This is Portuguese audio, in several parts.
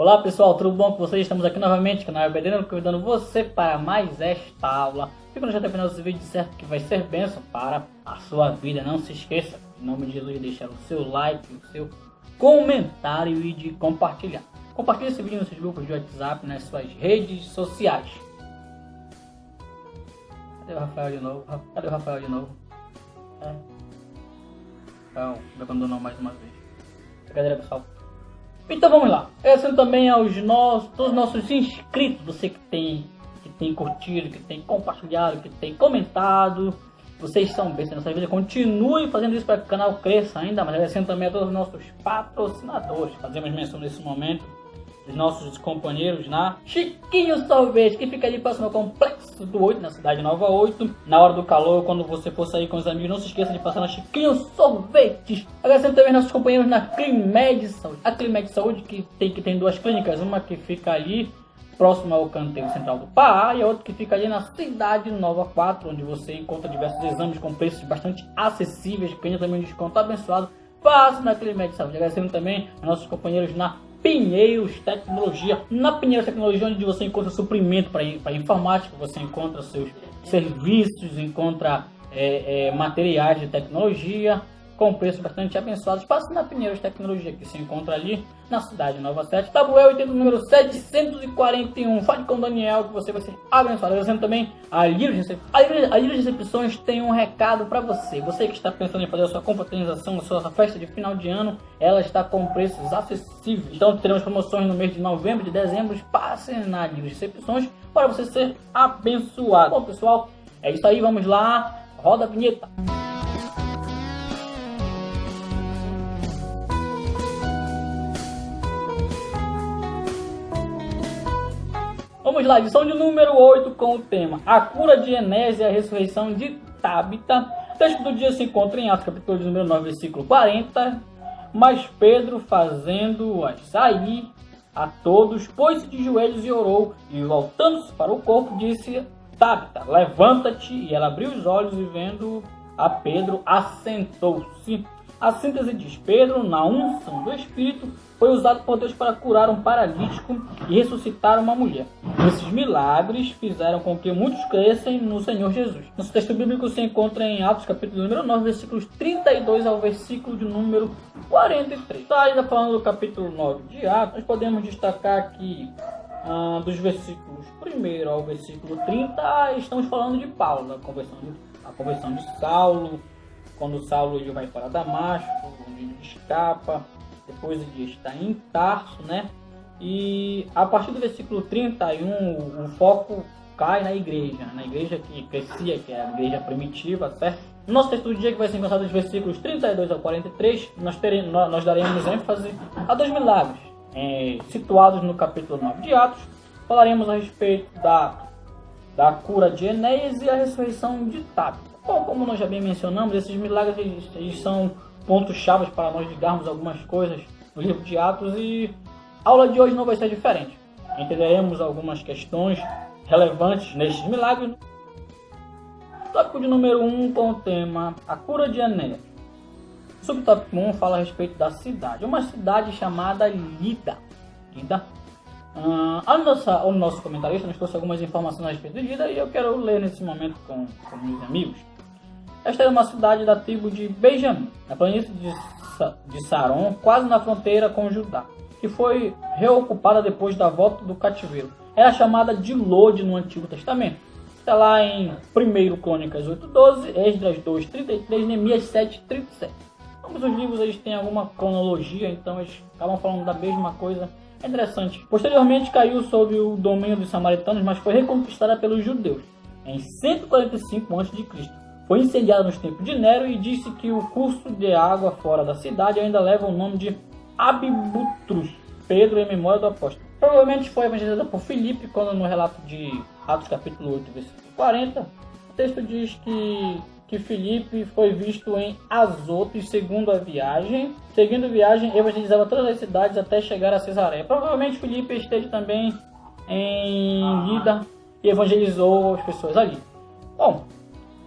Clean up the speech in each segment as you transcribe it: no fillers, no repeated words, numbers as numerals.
Olá pessoal, tudo bom com vocês? Estamos aqui novamente, canal EBD, convidando você para mais esta aula. Fica no final desse vídeo, certo, que vai ser bênção para a sua vida. Não se esqueça, em nome de Jesus, de deixar o seu like, o seu comentário e de compartilhar. Compartilhe esse vídeo nos seus grupos de WhatsApp, nas suas redes sociais. Cadê o Rafael de novo? Cadê o Rafael de novo? Então, me abandonou mais uma vez. Brincadeira, pessoal. Então vamos lá. Agradecendo também aos todos os nossos inscritos, você que tem curtido, que tem compartilhado, que tem comentado. Vocês são bem nessa vida. Continuem fazendo isso para que o canal cresça ainda mais. Agradecendo também a todos os nossos patrocinadores. Fazemos menção nesse momento dos nossos companheiros na Chiquinho Sorvete, que fica ali próximo ao Complexo do 8, na Cidade Nova 8. Na hora do calor, quando você for sair com os amigos, não se esqueça de passar na Chiquinho Sorvetes. Agradecendo também nossos companheiros na Climed Saúde. A Climed Saúde que tem duas clínicas, uma que fica ali próximo ao canteiro central do Pará e a outra que fica ali na Cidade Nova 4, onde você encontra diversos exames com preços bastante acessíveis, que também um desconto abençoado. Passe na Climed Saúde. Agradecendo também a nossos companheiros na Pinheiros Tecnologia. Na Pinheiros Tecnologia, onde você encontra suprimento para informática, você encontra seus serviços, encontra materiais de tecnologia com preços bastante abençoados. Passe na Pinheiros Tecnologia, que se encontra ali na Cidade Nova 7, Tabuel 80, número 741. Fale com o Daniel que você vai ser abençoado. Agradecendo também a Lírios Recepções tem um recado para você. Você que está pensando em fazer a sua confraternização, a sua festa de final de ano, ela está com preços acessíveis. Então teremos promoções no mês de novembro e de dezembro. Passe na Lírios Recepções para você ser abençoado. Bom pessoal, é isso aí, vamos lá, roda a vinheta. Vamos lá, edição de número 8 com o tema A Cura de Enéas e a Ressurreição de Tábita. O texto do dia se encontra em Atos capítulo de número 9, versículo 40. Mas Pedro, fazendo-as sair a todos, pôs-se de joelhos e orou, e voltando-se para o corpo, disse: Tábita, levanta-te. E ela abriu os olhos e, vendo a Pedro, assentou-se. A síntese diz: Pedro, na unção do Espírito, foi usado por Deus para curar um paralítico e ressuscitar uma mulher. Esses milagres fizeram com que muitos crescem no Senhor Jesus. Nosso texto bíblico se encontra em Atos capítulo número 9, versículos 32 ao versículo de número 43. Tá, ainda falando do capítulo 9 de Atos, nós podemos destacar aqui dos versículos 1 ao versículo 30, estamos falando de Paulo, a conversão de Saulo, quando Saulo ele vai para Damasco, onde ele escapa. Depois ele está em Tarso, né? E a partir do versículo 31, o foco cai na igreja que crescia, que é a igreja primitiva, certo? No nosso texto do dia, que vai ser encontrado dos versículos 32 ao 43, nós daremos ênfase a dois milagres situados no capítulo 9 de Atos. Falaremos a respeito da cura de Enéas e a ressurreição de Tábita. Bom, como nós já bem mencionamos, esses milagres eles são pontos-chave para nós ligarmos algumas coisas no livro de Atos, e a aula de hoje não vai ser diferente. Entenderemos algumas questões relevantes nestes milagres. Tópico de número 1 com o tema A Cura de Enéas. O subtópico 1 fala a respeito da cidade. Uma cidade chamada Lida. O nosso comentarista nos trouxe algumas informações a respeito de Lida e eu quero ler nesse momento com meus amigos. Esta era uma cidade da tribo de Benjamim, na planície de Saron, quase na fronteira com Judá, que foi reocupada depois da volta do cativeiro. Era chamada de Lode no Antigo Testamento. Está lá em 1 Crônicas 8:12, Esdras 2:33, Neemias 7:37. Ambos os livros eles têm alguma cronologia, então eles acabam falando da mesma coisa. É interessante. Posteriormente caiu sob o domínio dos samaritanos, mas foi reconquistada pelos judeus em 145 a.C. Foi incendiada nos tempos de Nero e disse que o curso de água fora da cidade ainda leva o nome de Abibutrus, Pedro em memória do apóstolo. Provavelmente foi evangelizada por Filipe, quando no relato de Atos capítulo 8, versículo 40, o texto diz que Filipe foi visto em Azoto e seguindo a viagem, evangelizava todas as cidades até chegar a Cesareia. Provavelmente Filipe esteve também em Lida e evangelizou as pessoas ali. Bom,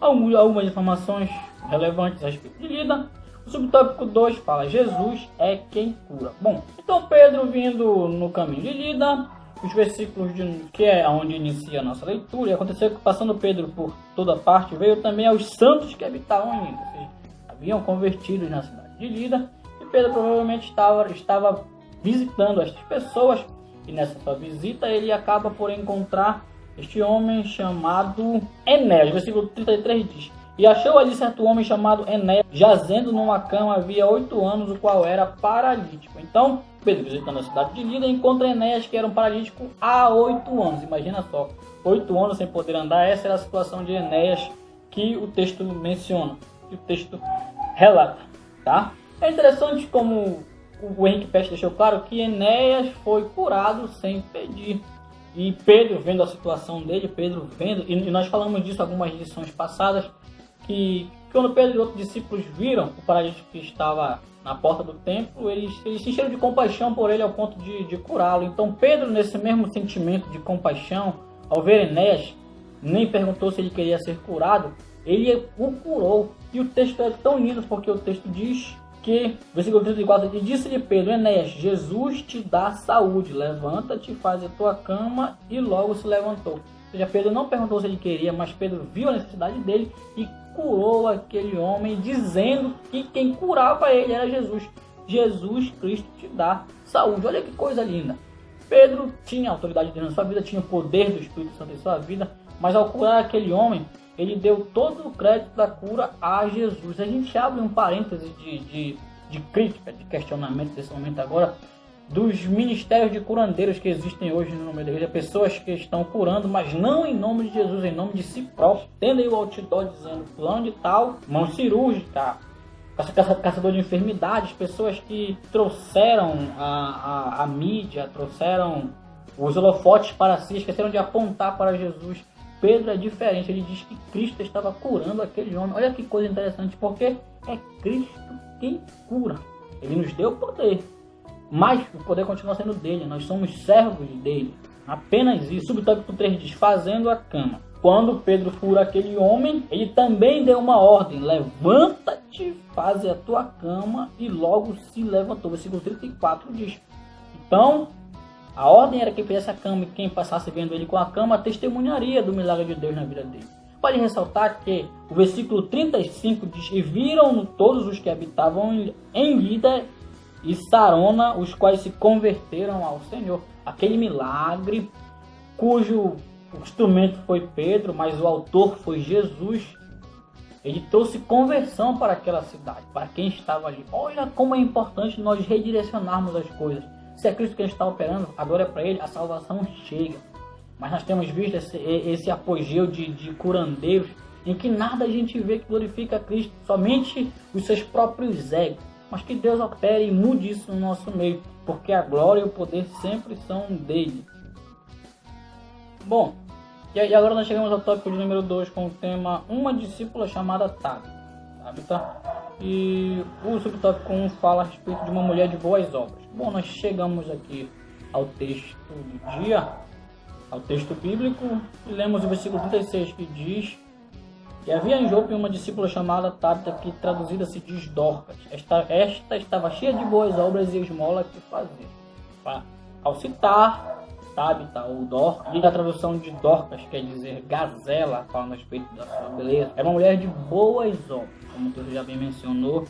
algumas informações relevantes a respeito de Lida. O subtópico 2 fala: Jesus é quem cura. Bom, então Pedro vindo no caminho de Lida, os versículos que é onde inicia a nossa leitura, e aconteceu que passando Pedro por toda parte, veio também aos santos que habitavam em Lida, ou seja, haviam convertidos na cidade de Lida, e Pedro provavelmente estava visitando estas pessoas, e nessa sua visita ele acaba por encontrar este homem chamado Enéas. Versículo 33 diz: e achou ali certo homem chamado Enéas, jazendo numa cama havia 8 anos, o qual era paralítico. Então, Pedro, visitando a cidade de Lida, encontra Enéas, que era um paralítico há 8 anos. Imagina só, 8 anos sem poder andar. Essa era a situação de Enéas que o texto menciona, que o texto relata, tá? É interessante como o Henrique Peste deixou claro que Enéas foi curado sem pedir. E Pedro, vendo a situação dele, e nós falamos disso algumas lições passadas, que quando Pedro e outros discípulos viram o paralítico que estava na porta do templo, eles se encheram de compaixão por ele ao ponto de curá-lo. Então Pedro, nesse mesmo sentimento de compaixão, ao ver Enéas, nem perguntou se ele queria ser curado, ele o curou. E o texto é tão lindo porque o texto diz que, versículo 34, ele disse-lhe Pedro: Enéas, Jesus te dá saúde, levanta-te, faz a tua cama, e logo se levantou. Ou seja, Pedro não perguntou se ele queria, mas Pedro viu a necessidade dele e curou aquele homem, dizendo que quem curava ele era Jesus. Jesus Cristo te dá saúde. Olha que coisa linda. Pedro tinha a autoridade de Deus na sua vida, tinha o poder do Espírito Santo em sua vida, mas ao curar aquele homem, ele deu todo o crédito da cura a Jesus. A gente abre um parêntese de crítica, de questionamento nesse momento agora, dos ministérios de curandeiros que existem hoje no meio da igreja. Pessoas que estão curando, mas não em nome de Jesus, em nome de si próprio. Tendo aí o outdoor dizendo fulano de tal, mão cirúrgica, caçador de enfermidades, pessoas que trouxeram a mídia, trouxeram os holofotes para si, esqueceram de apontar para Jesus. Pedro é diferente, ele diz que Cristo estava curando aquele homem. Olha que coisa interessante, porque é Cristo quem cura. Ele nos deu o poder, mas o poder continua sendo dele, nós somos servos dele. Apenas isso. Subtópico 3 diz: fazendo a cama. Quando Pedro cura aquele homem, ele também deu uma ordem: levanta-te, faz a tua cama, e logo se levantou. Versículo 34 diz: então, a ordem era que fizesse a cama, e quem passasse vendo ele com a cama testemunharia do milagre de Deus na vida dele. Pode ressaltar que o versículo 35 diz: e viram todos os que habitavam em Lida e Sarona, os quais se converteram ao Senhor. Aquele milagre, cujo instrumento foi Pedro, mas o autor foi Jesus, ele trouxe conversão para aquela cidade, para quem estava ali. Olha como é importante nós redirecionarmos as coisas. Se é Cristo que está operando, a glória é para Ele, a salvação chega. Mas nós temos visto esse apogeu de curandeiros, em que nada a gente vê que glorifica a Cristo, somente os seus próprios egos. Mas que Deus opere e mude isso no nosso meio, porque a glória e o poder sempre são dele. Bom, e agora nós chegamos ao tópico de número 2, com o tema Uma discípula chamada Tabita. E o subtópico 1 fala a respeito de uma mulher de boas obras. Bom, nós chegamos aqui ao texto do dia, ao texto bíblico, e lemos o versículo 36, que diz: e havia em Jope uma discípula chamada Tabita, que traduzida se diz Dorcas. Esta estava cheia de boas obras e esmola que fazia. Ao citar Tabita ou Dorcas, e a tradução de Dorcas quer dizer gazela, falando a respeito da sua beleza, era uma mulher de boas obras. Como você já bem mencionou,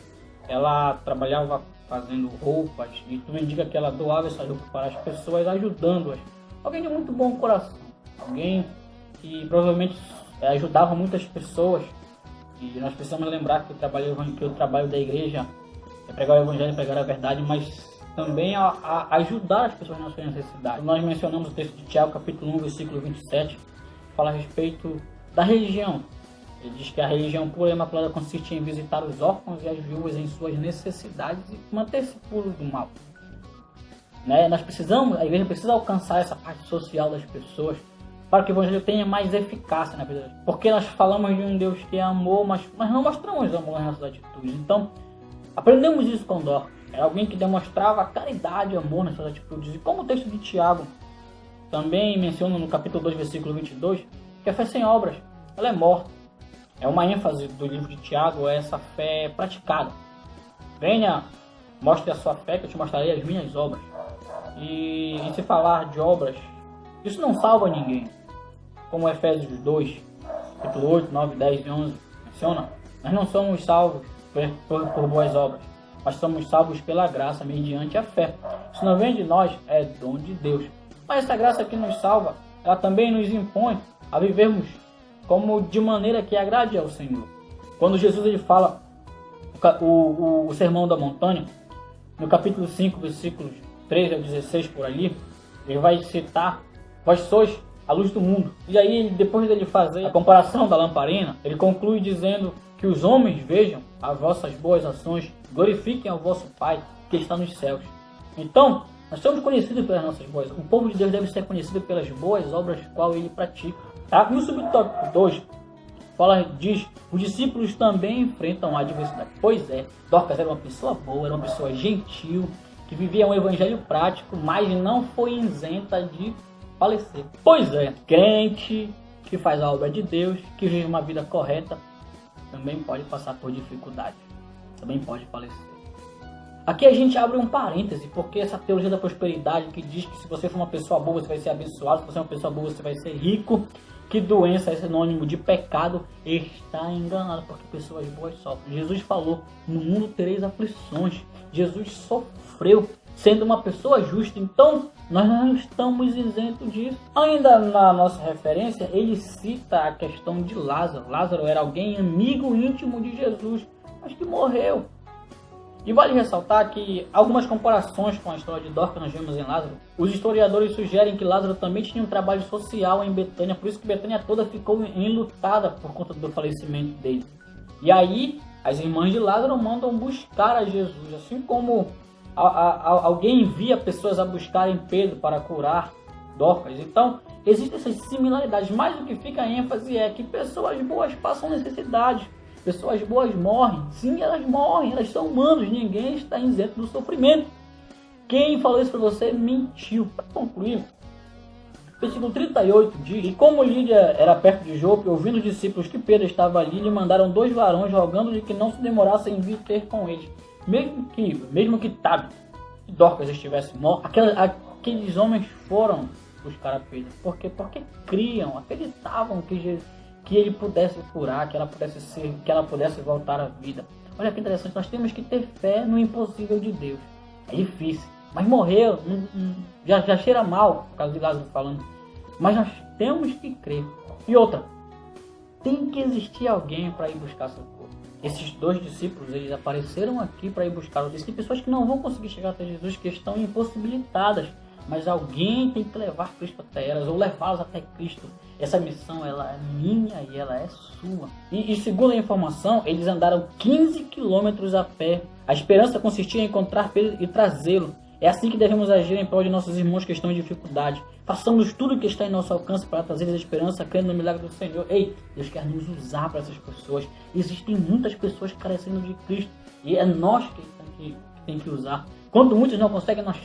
ela trabalhava fazendo roupas, e tudo indica que ela doava essa roupa para as pessoas, ajudando-as. Alguém de muito bom coração, alguém que provavelmente ajudava muitas pessoas. E nós precisamos lembrar que o trabalho da igreja é pregar o evangelho, pregar a verdade, mas também a ajudar as pessoas nas suas necessidades. Nós mencionamos o texto de Tiago, capítulo 1, versículo 27, fala a respeito da religião. Ele diz que a religião pura e imaculada consiste em visitar os órfãos e as viúvas em suas necessidades e manter-se puro do mal. A igreja precisa alcançar essa parte social das pessoas para que o evangelho tenha mais eficácia na vida delas. Porque nós falamos de um Deus que é amor, mas nós não mostramos amor nas nossas atitudes. Então, aprendemos isso com Dorcas. Era alguém que demonstrava caridade e amor nas suas atitudes. E como o texto de Tiago também menciona no capítulo 2, versículo 22, que a fé sem obras, ela é morta. É uma ênfase do livro de Tiago, essa fé praticada. venha, mostre a sua fé que eu te mostrarei as minhas obras. E se falar de obras, isso não salva ninguém. Como Efésios 2, capítulo 8, 9, 10 e 11 menciona, nós não somos salvos por boas obras, mas somos salvos pela graça, mediante a fé. Isso não vem de nós, é dom de Deus. Mas essa graça que nos salva, ela também nos impõe a vivermos como de maneira que agrade ao Senhor. Quando Jesus ele fala o Sermão da Montanha, no capítulo 5, versículos 13 a 16 por ali, ele vai citar: vós sois a luz do mundo. E aí, depois dele fazer a comparação da lamparina, ele conclui dizendo que os homens vejam as vossas boas ações, glorifiquem ao vosso Pai que está nos céus. Então, nós somos conhecidos pelas nossas boas. O povo de Deus deve ser conhecido pelas boas obras qual ele pratica. Tá? E o subtópico 2 diz: os discípulos também enfrentam a adversidade. Pois é, Dorcas era uma pessoa boa, era uma pessoa gentil, que vivia um evangelho prático, mas não foi isenta de falecer. Pois é, crente que faz a obra de Deus, que vive uma vida correta, também pode passar por dificuldades, também pode falecer. Aqui a gente abre um parêntese, porque essa teologia da prosperidade que diz que se você for uma pessoa boa você vai ser abençoado, se você é uma pessoa boa você vai ser rico, que doença é sinônimo de pecado, está enganado, porque pessoas boas sofrem. Jesus falou: no mundo tereis aflições. Jesus sofreu sendo uma pessoa justa, então nós não estamos isentos disso. Ainda na nossa referência, ele cita a questão de Lázaro. Lázaro era alguém amigo íntimo de Jesus, mas que morreu. E vale ressaltar que algumas comparações com a história de Dorcas nós vemos em Lázaro. Os historiadores sugerem que Lázaro também tinha um trabalho social em Betânia, por isso que Betânia toda ficou enlutada por conta do falecimento dele. E aí, as irmãs de Lázaro mandam buscar a Jesus, assim como alguém envia pessoas a buscarem Pedro para curar Dorcas. Então, existem essas similaridades, mas o que fica a ênfase é que pessoas boas passam necessidade. Pessoas boas morrem. Sim, elas morrem, elas são humanos, ninguém está isento do sofrimento. Quem falou isso para você mentiu. Para concluir, o versículo 38 diz: e como Lídia era perto de Jope, ouvindo os discípulos que Pedro estava ali, lhe mandaram 2 varões, rogando-lhe que não se demorassem em vir ter com eles. Mesmo que Tabita e Dorcas estivessem mortos, aqueles homens foram buscar a Pedro. Por quê? Porque criam, acreditavam que ele pudesse curar, que ela pudesse voltar à vida. Olha que interessante, nós temos que ter fé no impossível de Deus. É difícil, mas morreu, já cheira mal, por causa de Lázaro falando. Mas nós temos que crer. E outra, tem que existir alguém para ir buscar socorro. Esses 2 discípulos, eles apareceram aqui para ir buscar. Existem pessoas que não vão conseguir chegar até Jesus, que estão impossibilitadas. Mas alguém tem que levar Cristo até elas, ou levá-las até Cristo. Essa missão, ela é minha e ela é sua. E segundo a informação, eles andaram 15 quilômetros a pé. A esperança consistia em encontrar Pedro e trazê-lo. É assim que devemos agir em prol de nossos irmãos que estão em dificuldade. Façamos tudo o que está em nosso alcance para trazer a esperança, crendo no milagre do Senhor. Ei, Deus quer nos usar para essas pessoas. Existem muitas pessoas carecendo de Cristo. E é nós que tem que usar. Quando muitos não conseguem, nós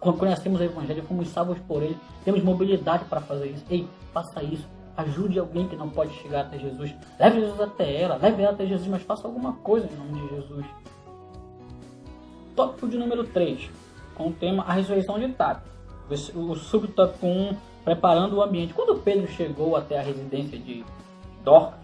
conhecemos o Evangelho, fomos salvos por ele, temos mobilidade para fazer isso. Ei, faça isso. Ajude alguém que não pode chegar até Jesus. Leve Jesus até ela, leve ela até Jesus, mas faça alguma coisa em nome de Jesus. Tópico de número 3, com o tema A Ressurreição de Tabita. O subtópico 1, Preparando o Ambiente. Quando Pedro chegou até a residência de Dorcas,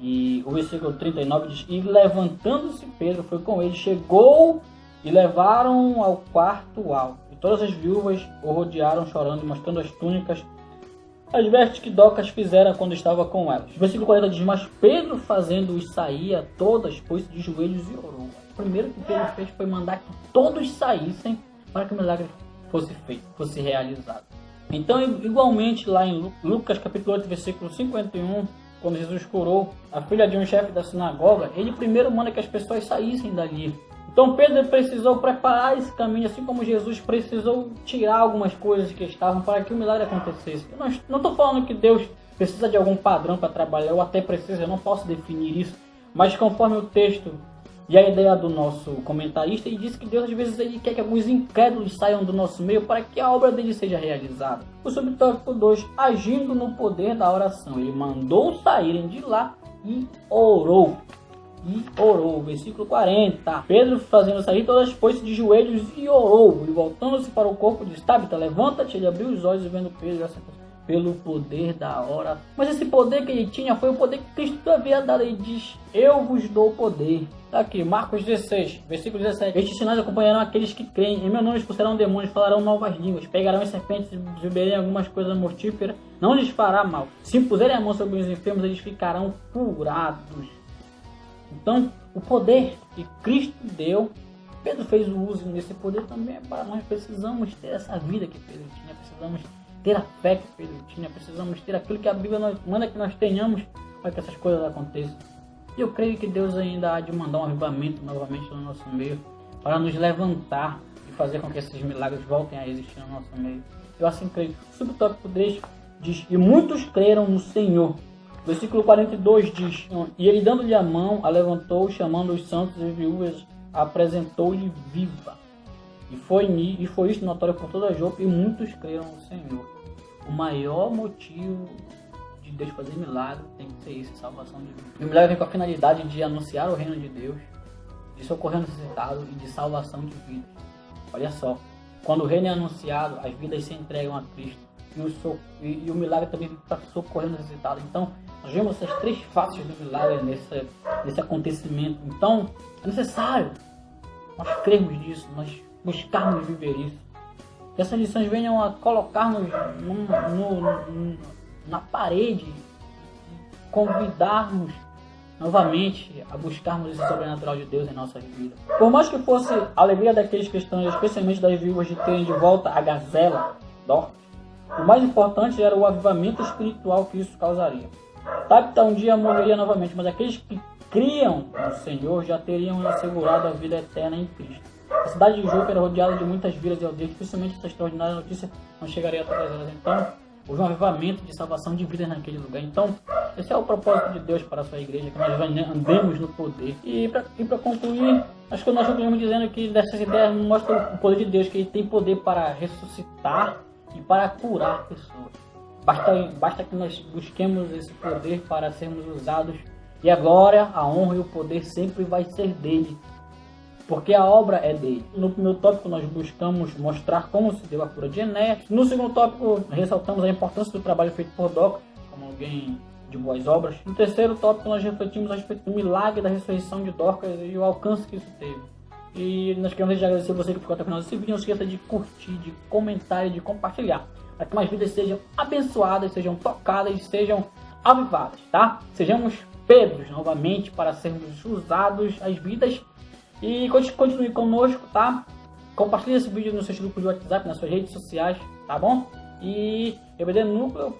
e o versículo 39 diz: e levantando-se Pedro foi com ele, chegou e levaram ao quarto alto. E todas as viúvas o rodearam chorando, mostrando as túnicas, as vestes que Dorcas fizera quando estava com elas. O versículo 40 diz: mas Pedro, fazendo-os sair a todas, pôs-se de joelhos e orou. O primeiro que Pedro fez foi mandar que todos saíssem para que o milagre fosse feito, fosse realizado. Então, igualmente lá em Lucas capítulo 8, versículo 51, quando Jesus curou a filha de um chefe da sinagoga, ele primeiro manda que as pessoas saíssem dali. Então Pedro precisou preparar esse caminho, assim como Jesus precisou tirar algumas coisas que estavam para que o milagre acontecesse. Eu não estou falando que Deus precisa de algum padrão para trabalhar, eu até preciso, eu não posso definir isso, mas conforme o texto e a ideia do nosso comentarista, ele diz que Deus às vezes ele quer que alguns incrédulos saiam do nosso meio para que a obra dele seja realizada. O subtópico 2, agindo no poder da oração, ele mandou saírem de lá e orou. e orou. Versículo 40. Pedro, fazendo sair todas, pôs-se de joelhos e orou. E voltando-se para o corpo, disse: Tabita, levanta-te. Ele abriu os olhos e vendo Pedro, pelo poder da hora. Mas esse poder que ele tinha foi o poder que Cristo havia dado. Ele diz: eu vos dou poder. Tá aqui, Marcos 16, versículo 17. Estes sinais acompanharão aqueles que creem. Em meu nome expulsarão demônios, falarão novas línguas, pegarão as serpentes e beberem algumas coisas mortíferas. Não lhes fará mal. Se puserem a mão sobre os enfermos, eles ficarão curados. Então, o poder que Cristo deu, Pedro fez o uso desse poder também para nós. Precisamos ter essa vida que Pedro tinha. Precisamos ter a fé que Pedro tinha. Precisamos ter aquilo que a Bíblia manda que nós tenhamos para que essas coisas aconteçam. E eu creio que Deus ainda há de mandar um avivamento novamente no nosso meio, para nos levantar e fazer com que esses milagres voltem a existir no nosso meio. Eu assim creio. O subtópico diz: e muitos creram no Senhor. Versículo 42 diz: e ele, dando-lhe a mão, a levantou, chamando os santos e viúvas, apresentou-lhe viva. E foi isto notório por toda a Jope, e muitos creram no Senhor. O maior motivo de Deus fazer milagre tem que ser isso, salvação de vida. E o milagre vem com a finalidade de anunciar o reino de Deus, de socorrer o necessitado e de salvação de vidas. Olha só, quando o reino é anunciado, as vidas se entregam a Cristo. E o milagre também vem para socorrer o necessitado. Então, nós vemos essas três faces do milagre nesse acontecimento. Então, é necessário nós crermos nisso, nós buscarmos viver isso. Que essas lições venham a colocar-nos na parede, convidarmos novamente a buscarmos esse sobrenatural de Deus em nossas vidas. Por mais que fosse a alegria daqueles cristãos, especialmente das viúvas, de terem de volta a gazela, Dorcas, o mais importante era o avivamento espiritual que isso causaria. Tabita um dia morreria novamente, mas aqueles que criam no Senhor já teriam assegurado a vida eterna em Cristo. A cidade de Jope era rodeada de muitas vilas e aldeias. Dificilmente essa extraordinária notícia não chegaria a todas elas. Então, houve um avivamento de salvação de vidas naquele lugar. Então, esse é o propósito de Deus para a sua igreja, que nós andemos no poder. E para concluir, acho que nós concluímos dizendo que dessas ideias mostram o poder de Deus, que Ele tem poder para ressuscitar e para curar pessoas. Basta que nós busquemos esse poder para sermos usados. E a glória, a honra e o poder sempre vai ser dele, porque a obra é dele. No primeiro tópico nós buscamos mostrar como se deu a cura de Enéas. No segundo tópico ressaltamos a importância do trabalho feito por Dorcas, como alguém de boas obras. No terceiro tópico nós refletimos a respeito do milagre da ressurreição de Dorcas e o alcance que isso teve. E nós queremos agradecer você que ficou até o final desse vídeo. Não se esqueça de curtir, de comentar e de compartilhar, para que mais vidas sejam abençoadas, sejam tocadas, sejam avivadas, tá? Sejamos Pedros novamente para sermos usados as vidas. E continue conosco, tá? Compartilhe esse vídeo nos seus grupos de WhatsApp, nas suas redes sociais, tá bom? E EBD Núcleo